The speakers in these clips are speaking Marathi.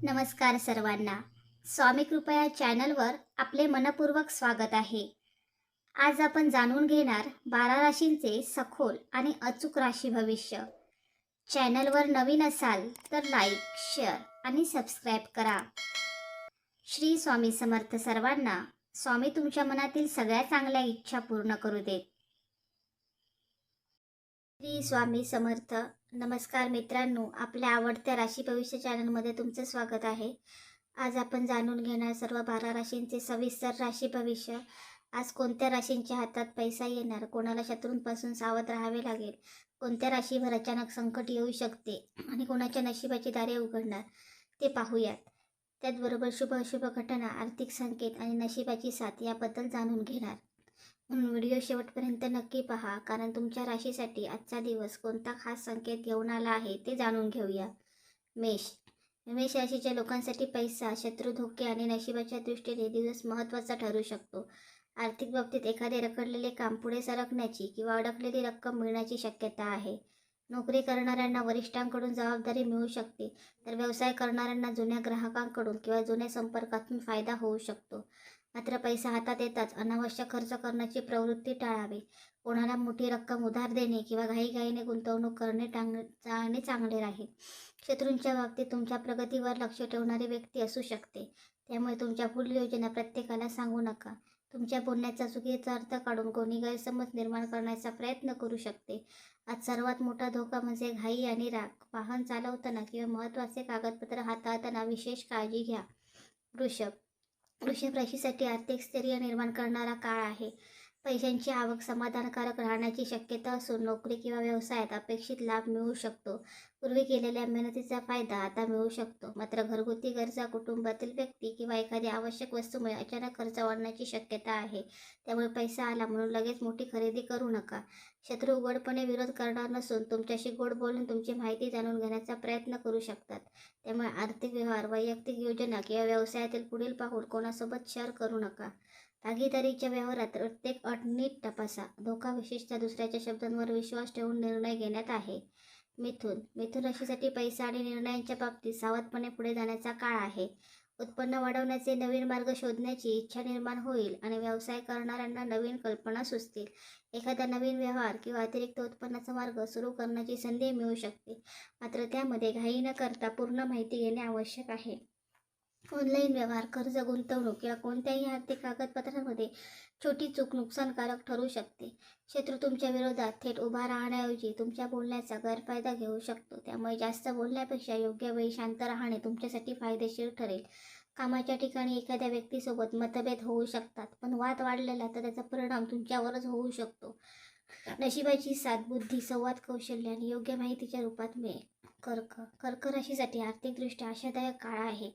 नमस्कार सर्वांना. स्वामी कृपा या चॅनलवर आपले मनपूर्वक स्वागत आहे. आज आपण जाणून घेणार 12 राशींचे सखोल आणि अचूक राशी भविष्य. चॅनलवर नवीन असाल तर लाईक, शेअर आणि सबस्क्राईब करा. श्री स्वामी समर्थ सर्वांना. स्वामी तुमच्या मनातील सगळ्या चांगल्या इच्छा पूर्ण करू देत. श्री स्वामी समर्थ. नमस्कार मित्रांनो, आपल्या आवडत्या राशी भविष्य चॅनलमध्ये तुमचे स्वागत आहे. आज आपण जाणून घेणार सर्व 12 राशींचे सविस्तर राशी भविष्य. आज कोणत्या राशींच्या हातात पैसा येणार, कोणाला शत्रूंपासून सावध राहावे लागेल, कोणत्या राशीवर अचानक संकट येऊ शकते आणि कोणाच्या नशिबाची दारे उघडणार ते पाहूयात. त्याचबरोबर शुभ अशुभ घटना, आर्थिक संकेत आणि नशिबाची साथ याबद्दल जाणून घेणार. म्हणून व्हिडिओ शेवटपर्यंत नक्की पहा, कारण तुमच्या राशीसाठी आजचा दिवस कोणता खास संकेत घेऊन आला आहे ते जाणून घेऊया. मेष राशीच्या लोकांसाठी पैसा, शत्रू, धोके आणि नशिबाच्या दृष्टीने दिवस महत्त्वाचा ठरू शकतो. आर्थिक बाबतीत एखादे रखडलेले काम पुढे सरकण्याची किंवा अडकलेली रक्कम मिळण्याची शक्यता आहे. नोकरी करणाऱ्यांना वरिष्ठांकडून जबाबदारी मिळू शकते, तर व्यवसाय करणाऱ्यांना जुन्या ग्राहकांकडून किंवा जुन्या संपर्कातून फायदा होऊ शकतो. मात्र पैसा हातात येताच अनावश्यक खर्च करण्याची प्रवृत्ती टाळावी. कोणाला मोठी रक्कम उधार देणे किंवा घाईघाईने गुंतवणूक करणे टाळणे चांगले राहील. शत्रूंच्या बाबतीत तुमच्या प्रगतीवर लक्ष ठेवणारी व्यक्ती असू शकते, त्यामुळे तुमच्या पुढील योजना प्रत्येकाला सांगू नका. तुमच्या बोलण्याचा चुकीचा अर्थ काढून कोणी गैरसमज निर्माण करण्याचा प्रयत्न करू शकते. आज सर्वात मोठा धोका म्हणजे घाई आणि राग. वाहन चालवताना किंवा महत्त्वाचे कागदपत्र हाताळताना विशेष काळजी घ्या. वृषभ राशीसाठी आर्थिक स्थैर्य निर्माण करणारा काळ आहे. पैशांची आवक समाधानकारक राहण्याची शक्यता असून नोकरी किंवा व्यवसायात अपेक्षित लाभ मिळू शकतो. पूर्वी केलेल्या मेहनतीचा फायदा आता मिळू शकतो. मात्र घरगुती गरजा, कुटुंबातील व्यक्ती किंवा एखाद्या आवश्यक वस्तूमुळे अचानक खर्च वाढण्याची शक्यता आहे. त्यामुळे पैसा आला म्हणून लगेच मोठी खरेदी करू नका. शत्रू उघडपणे विरोध करणार नसून तुमच्याशी गोड बोलून तुमची माहिती जाणून घेण्याचा प्रयत्न करू शकतात. त्यामुळे आर्थिक व्यवहार, वैयक्तिक योजना किंवा व्यवसायातील पुढील पाऊल कोणासोबत शेअर करू नका. भागीदारीच्या व्यवहारात प्रत्येक अट नीट तपासा. धोका विशेषतः दुसऱ्याच्या शब्दांवर विश्वास ठेवून निर्णय घेण्यात आहे. मिथुन राशीसाठी पैसा आणि निर्णयांच्या बाबतीत सावधपणे पुढे जाण्याचा काळ आहे. उत्पन्न वाढवण्याचे नवीन मार्ग शोधण्याची इच्छा निर्माण होईल आणि व्यवसाय करणाऱ्यांना नवीन कल्पना सुचतील. एखादा नवीन व्यवहार किंवा अतिरिक्त उत्पन्नाचा मार्ग सुरू करण्याची संधी मिळू शकते. मात्र त्यामध्ये घाई न करता पूर्ण माहिती घेणे आवश्यक आहे. ऑनलाईन व्यवहार, कर्ज, गुंतवणूक किंवा कोणत्याही आर्थिक कागदपत्रांमध्ये छोटी चूक नुकसानकारक ठरू शकते. शत्रू तुमच्या विरोधात थेट उभा राहण्याऐवजी तुमच्या बोलण्याचा गैरफायदा घेऊ शकतो. त्यामुळे जास्त बोलण्यापेक्षा योग्य वेळी शांत राहणे तुमच्यासाठी फायदेशीर ठरेल. कामाच्या ठिकाणी एखाद्या व्यक्तीसोबत मतभेद होऊ शकतात, पण वाद वाढलेला तर त्याचा परिणाम तुमच्यावरच होऊ शकतो. नशिबाची साथ, बुद्धी, संवाद कौशल्य आणि योग्य माहितीच्या रूपात मिळेल. कर्क राशीसाठी आर्थिकदृष्ट्या आशादायक काळ आहे.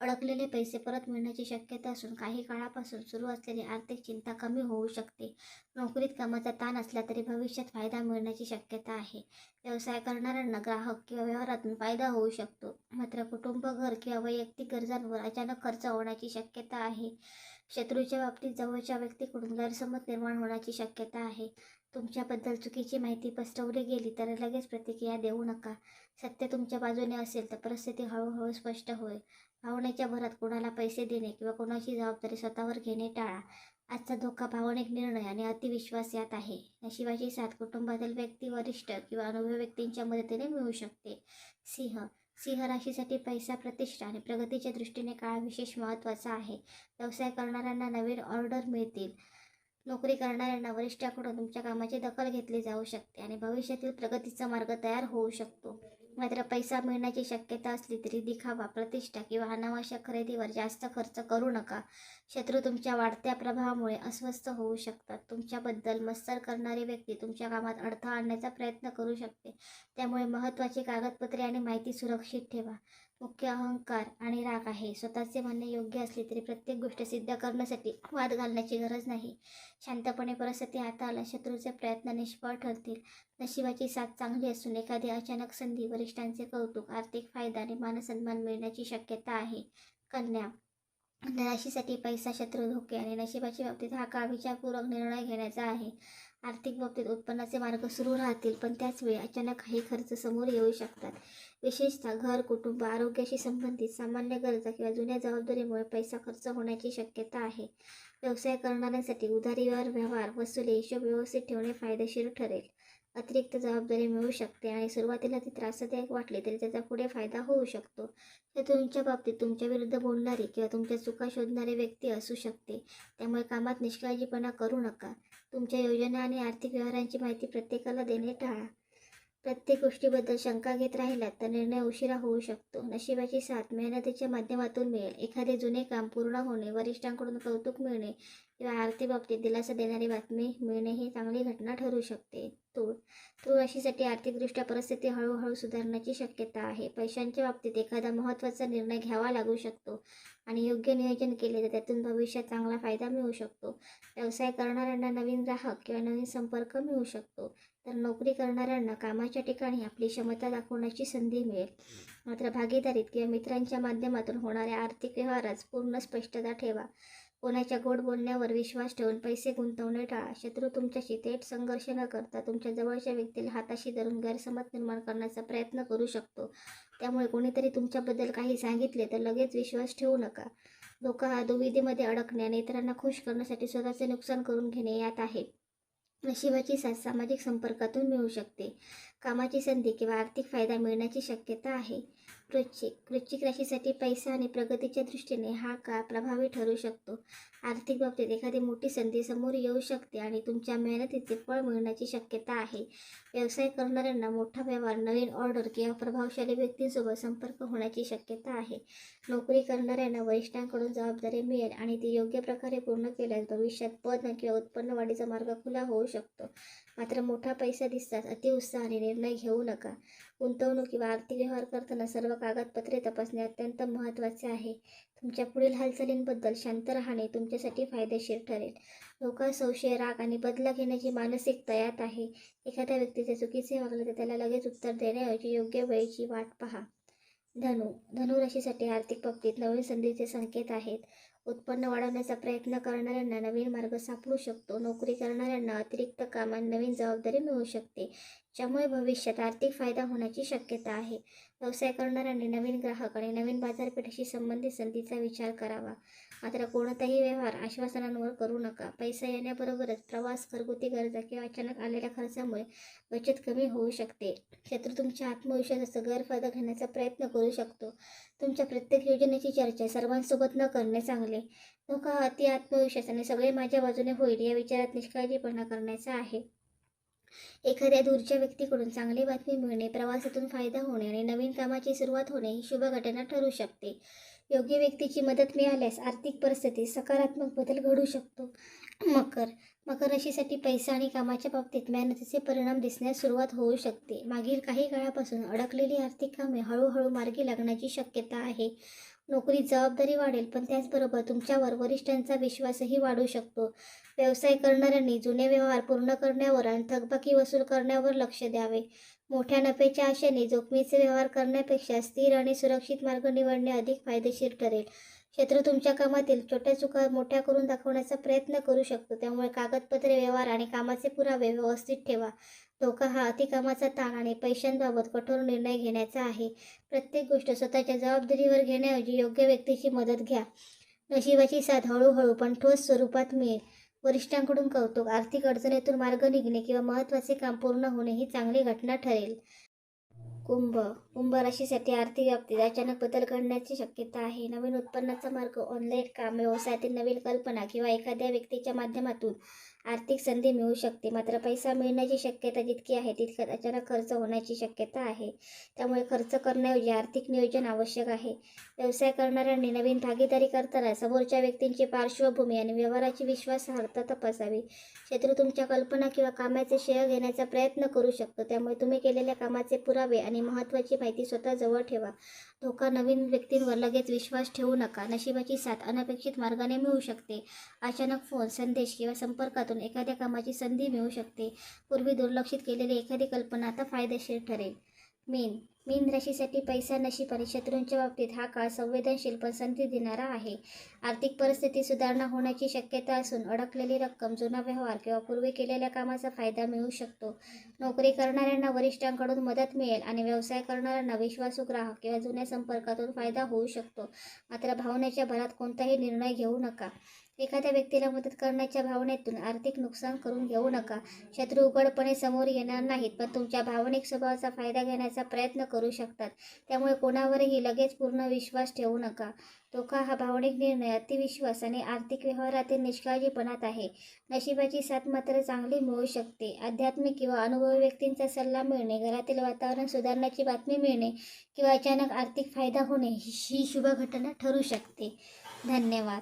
अडकलेले पैसे परत मिळण्याची शक्यता असून काही काळापासून सुरू असलेली आर्थिक चिंता कमी होऊ शकते. नोकरीत कामाचा ताण असला तरी भविष्यात फायदा मिळण्याची शक्यता आहे. व्यवसाय करणाऱ्यांना ग्राहक किंवा व्यवहारातून फायदा होऊ शकतो. मात्र कुटुंब, घर किंवा वैयक्तिक गरजांवर अचानक खर्च होण्याची शक्यता आहे. शत्रूच्या बाबतीत जवळच्या व्यक्तीकडून गैरसमज निर्माण होण्याची शक्यता आहे. तुमच्याबद्दल चुकीची माहिती पसरवली गेली तर लगेच प्रतिक्रिया देऊ नका. सत्य तुमच्या बाजूने असेल तर परिस्थिती हळूहळू स्पष्ट होईल. भावनेच्या भरात कोणाला पैसे देणे किंवा कोणाची जबाबदारी स्वतःवर घेणे टाळा. आजचा धोका भावनिक निर्णय आणि अतिविश्वास यात आहे. नशिबाची साथ कुटुंबातील व्यक्ती, वरिष्ठ किंवा अनुभवी व्यक्तींच्या मदतीने मिळू शकते. सिंह राशीसाठी पैसा, प्रतिष्ठा आणि प्रगतीच्या दृष्टीने काळ विशेष महत्त्वाचा आहे. व्यवसाय करणाऱ्यांना नवीन ऑर्डर मिळतील. नोकरी करणाऱ्यांना वरिष्ठाकडून तुमच्या कामाची दखल घेतली जाऊ शकते आणि भविष्यातील प्रगतीचा मार्ग तयार होऊ शकतो. मात्र पैसा मिळण्याची शक्यता असली तरी दिखावा, प्रतिष्ठा किंवा अनावश्यक खरेदीवर जास्त खर्च करू नका. शत्रू तुमच्या वाढत्या प्रभावामुळे अस्वस्थ होऊ शकतात. तुमच्याबद्दल मत्सर करणारी व्यक्ती तुमच्या कामात अडथळा आणण्याचा प्रयत्न करू शकते. त्यामुळे महत्त्वाची कागदपत्रे आणि माहिती सुरक्षित ठेवा. मुख्य अहंकार आणि राग आहे. स्वतःचे म्हणणे योग्य असले तरी प्रत्येक गोष्ट सिद्ध करण्यासाठी वाद घालण्याची गरज नाही. शांतपणे परिस्थिती हाताळल्यास शत्रूचे प्रयत्न निष्फळ ठरतील. नशिबाची साथ चांगली असून एखादी अचानक संधी, वरिष्ठांचे कौतुक, आर्थिक फायदा आणि मानसन्मान मिळण्याची शक्यता आहे. कन्या राशीसाठी पैसा, शत्रू, धोके आणि नशिबाच्या बाबतीत हा काळ विचारपूर्वक निर्णय घेण्याचा आहे. आर्थिक बाबतीत उत्पन्नाचे मार्ग सुरू राहतील, पण त्याच वेळी अचानक काही खर्च समोर येऊ शकतात. विशेषतः घर, कुटुंब, आरोग्याशी संबंधित सामान्य गरजा किंवा जुन्या जबाबदारीमुळे पैसा खर्च होण्याची शक्यता आहे. व्यवसाय करणाऱ्यांसाठी उधारी व्यवहार, वसुली, हिशोब व्यवस्थित ठेवणे फायदेशीर ठरेल. अतिरिक्त जबाबदारी मिळू शकते आणि सुरुवातीला ती त्रासदायक वाटली तरी त्याचा पुढे फायदा होऊ शकतो. हे तुमच्या बाबतीत तुमच्या विरुद्ध बोलणारी किंवा तुमच्या चुका शोधणारी व्यक्ती असू शकते, त्यामुळे कामात निष्काळजीपणा करू नका. तुमच्या योजना आणि आर्थिक व्यवहारांची माहिती प्रत्येकाला देणे टाळा. प्रत्येक गोष्टीबद्दल शंका घेत राहिलात तर निर्णय उशिरा होऊ शकतो. नशिबाची साथ मेहनतीच्या माध्यमातून मिळेल. एखादे जुने काम पूर्ण होणे, वरिष्ठांकडून कौतुक मिळणे किंवा आर्थिक बाबतीत दिलासा देणारी बातमी मिळणे ही चांगली घटना ठरू शकते. तूळ राशीसाठी आर्थिकदृष्ट्या परिस्थिती हळूहळू सुधारण्याची शक्यता आहे. पैशांच्या बाबतीत एखादा महत्त्वाचा निर्णय घ्यावा लागू शकतो आणि योग्य नियोजन केले तर त्यातून भविष्यात चांगला फायदा मिळू शकतो. व्यवसाय करणाऱ्यांना नवीन ग्राहक किंवा नवीन संपर्क मिळू शकतो, तर नोकरी करणाऱ्यांना कामाच्या ठिकाणी आपली क्षमता दाखवण्याची संधी मिळेल. मात्र भागीदारीत किंवा मित्रांच्या माध्यमातून होणाऱ्या आर्थिक व्यवहारात पूर्ण स्पष्टता ठेवा. कोणाच्या गोड बोलण्यावर विश्वास ठेवून पैसे गुंतवणे टाळा. शत्रू तुमच्याशी थेट संघर्ष न करता तुमच्या जवळच्या व्यक्तीला हाताशी धरून गैरसमज निर्माण करण्याचा प्रयत्न करू शकतो. त्यामुळे कोणीतरी तुमच्याबद्दल काही सांगितले तर लगेच विश्वास ठेवू नका. धोका हा दुविधेमध्ये अडकणे आणि इतरांना खुश करण्यासाठी स्वतःचे नुकसान करून घेणे यात आहे. नशिबाची साथ सामाजिक संपर्कातून मिळू शकते. कामाची संधी किंवा आर्थिक फायदा मिळण्याची शक्यता आहे. वृश्चिक राशीसाठी पैसा आणि प्रगतीच्या दृष्टीने हा काळ प्रभावी ठरू शकतो. आर्थिक बाबतीत एखादी मोठी संधी समोर येऊ शकते आणि तुमच्या मेहनतीचे फळ मिळण्याची शक्यता आहे. व्यवसाय करणाऱ्यांना मोठा व्यवहार, नवीन ऑर्डर किंवा प्रभावशाली व्यक्तींसोबत संपर्क होण्याची शक्यता आहे. नोकरी करणाऱ्यांना वरिष्ठांकडून जबाबदारी मिळेल आणि ती योग्य प्रकारे पूर्ण केल्यास भविष्यात पद किंवा उत्पन्न वाढीचा मार्ग खुला होऊ शकतो. मात्र मोठा पैसा दिसताच अतिउत्साहाने निर्णय घेऊ नका. गुंतवणूक किंवा आर्थिक व्यवहार करताना सर्व कागदपत्रे तपासणे अत्यंत महत्त्वाचे आहे. तुमच्या पुढील हालचालींबद्दल शांत राहणे तुमच्यासाठी फायदेशीर ठरेल. धोका, संशय, राग आणि बदला घेण्याची मानसिकता यात आहे. एखाद्या व्यक्तीचे चुकीचे वागले तर त्याला लगेच उत्तर देण्याऐवजी योग्य वेळेची वाट पहा. धनु राशीसाठी आर्थिक बाबतीत नवीन संधीचे संकेत आहेत. उत्पन्न वाढवण्याचा प्रयत्न करणाऱ्यांना नवीन मार्ग सापडू शकतो. नोकरी करणाऱ्यांना अतिरिक्त काम आणि नवीन जबाबदारी मिळू शकते, ज्यामुळे भविष्यात आर्थिक फायदा होण्याची शक्यता आहे. व्यवसाय करणाऱ्यांनी नवीन ग्राहक आणि नवीन बाजारपेठेशी संबंधित संधीचा विचार करावा. मात्र कोणताही व्यवहार आश्वासनांवर करू नका. पैसा येण्याबरोबरच प्रवास, घरगुती गरजा किंवा अचानक आलेल्या खर्चामुळे बचत कमी होऊ शकते. शत्रू तुमच्या आत्मविश्वासाचा गैरफायदा घेण्याचा प्रयत्न करू शकतो. तुमच्या प्रत्येक योजनेची चर्चा सर्वांसोबत न करणे चांगले. धोका हा अति आत्मविश्वास आणि सगळे माझ्या बाजूने होईल या विचारात निष्काळजीपणा करण्याचा आहे. एखाद्या दूरच्या व्यक्तीकडून चांगली बातमी मिळणे, प्रवासातून फायदा होणे आणि नवीन कामाची सुरुवात होणे ही शुभ घटना ठरू शकते. योग्य व्यक्तीची मदत मिळाल्यास आर्थिक परिस्थितीत सकारात्मक बदल घडू शकतो. मकर राशीसाठी पैसा आणि कामाच्या बाबतीत मेहनतीचे परिणाम दिसण्यास सुरुवात होऊ शकते. मागील काही काळापासून अडकलेली आर्थिक कामे हळूहळू मार्गी लागण्याची शक्यता आहे. नोकरीत जबाबदारी वाढेल, पण त्याचबरोबर तुमच्यावर वरिष्ठांचा विश्वासही वाढू शकतो. व्यवसाय करणाऱ्यांनी जुने व्यवहार पूर्ण करण्यावर आणि थकबाकी वसूल करण्यावर लक्ष द्यावे. मोठ्या नफ्याच्या आशेने जोखमीचे व्यवहार करण्यापेक्षा स्थिर आणि सुरक्षित मार्ग निवडणे अधिक फायदेशीर ठरेल. शत्रू तुमच्या कामातील छोट्या चुका मोठ्या करून दाखवण्याचा प्रयत्न करू शकतो, त्यामुळे कागदपत्रे, व्यवहार आणि कामाचे पुरावे व्यवस्थित ठेवा. धोका हा अतिकामाचा ताण आणि पैशांबाबत कठोर निर्णय घेण्याचा आहे. प्रत्येक गोष्ट स्वतःच्या जबाबदारीवर घेण्याऐवजी योग्य व्यक्तीची मदत घ्या. नशिबाची साथ हळूहळू पण ठोस स्वरूपात मिळेल. वरिष्ठांकडून कौतुक, आर्थिक अडचणीतून मार्ग निघणे किंवा महत्त्वाचे काम पूर्ण होणे ही चांगली घटना ठरेल. कुंभ राशीसाठी आर्थिक बाबतीत अचानक बदल घडण्याची शक्यता आहे. नवीन उत्पन्नाचा मार्ग, ऑनलाईन काम, व्यवसायातील नवीन कल्पना किंवा एखाद्या व्यक्तीच्या माध्यमातून आर्थिक संधी मिळू शकते. मात्र पैसा मिळण्याची शक्यता जितकी आहे तितक्यात अचानक खर्च होण्याची शक्यता आहे. त्यामुळे खर्च करण्याऐवजी आर्थिक नियोजन आवश्यक आहे. व्यवसाय करणाऱ्यांनी नवीन भागीदारी करताना समोरच्या व्यक्तींची पार्श्वभूमी आणि व्यवहाराची विश्वासार्हता तपासावी. शत्रू तुमच्या कल्पना किंवा कामाचे श्रेय घेण्याचा प्रयत्न करू शकतो, त्यामुळे तुम्ही केलेल्या कामाचे पुरावे आणि महत्त्वाची माहिती स्वतः जवळ ठेवा. धोका, नवीन व्यक्तींवर लगेच विश्वास ठेवू नका. नशिबाची साथ अनपेक्षित मार्गाने मिळू शकते. अचानक फोन, संदेश किंवा संपर्कातून एखाद्या कामाची संधी मिळू शकते. पूर्वी दुर्लक्षित केलेली एखादी कल्पना आता फायदेशीर ठरेल. मीन राशीसाठी पैसा, नशीब आणि शत्रूंच्या बाबतीत हा काळ संवेदनशील पण संधी देणारा आहे. आर्थिक परिस्थिती सुधारणा होण्याची शक्यता असून अडकलेली रक्कम, जुना व्यवहार किंवा पूर्वी केलेल्या कामाचा फायदा मिळू शकतो. नोकरी करणाऱ्यांना वरिष्ठांकडून मदत मिळेल आणि व्यवसाय करणाऱ्यांना विश्वासू ग्राहक किंवा जुन्या संपर्कातून फायदा होऊ शकतो. मात्र भावनेच्या भरात कोणताही निर्णय घेऊ नका. एखाद्या व्यक्तीला मदत करण्याच्या भावनेतून आर्थिक नुकसान करून घेऊ नका. शत्रू उघडपणे समोर येणार नाहीत, पण तुमच्या भावनिक स्वभावाचा फायदा घेण्याचा प्रयत्न करू शकतात. त्यामुळे कोणावरही लगेच पूर्ण विश्वास ठेवू नका. धोका हा भावनिक निर्णय, अतिविश्वास आणि आर्थिक व्यवहारातील निष्काळजीपणात आहे. नशिबाची साथ मात्र चांगली मिळू शकते. आध्यात्मिक किंवा अनुभवी व्यक्तींचा सल्ला मिळणे, घरातील वातावरण सुधारण्याची बातमी मिळणे किंवा अचानक आर्थिक फायदा होणे ही शुभ घटना ठरू शकते. धन्यवाद.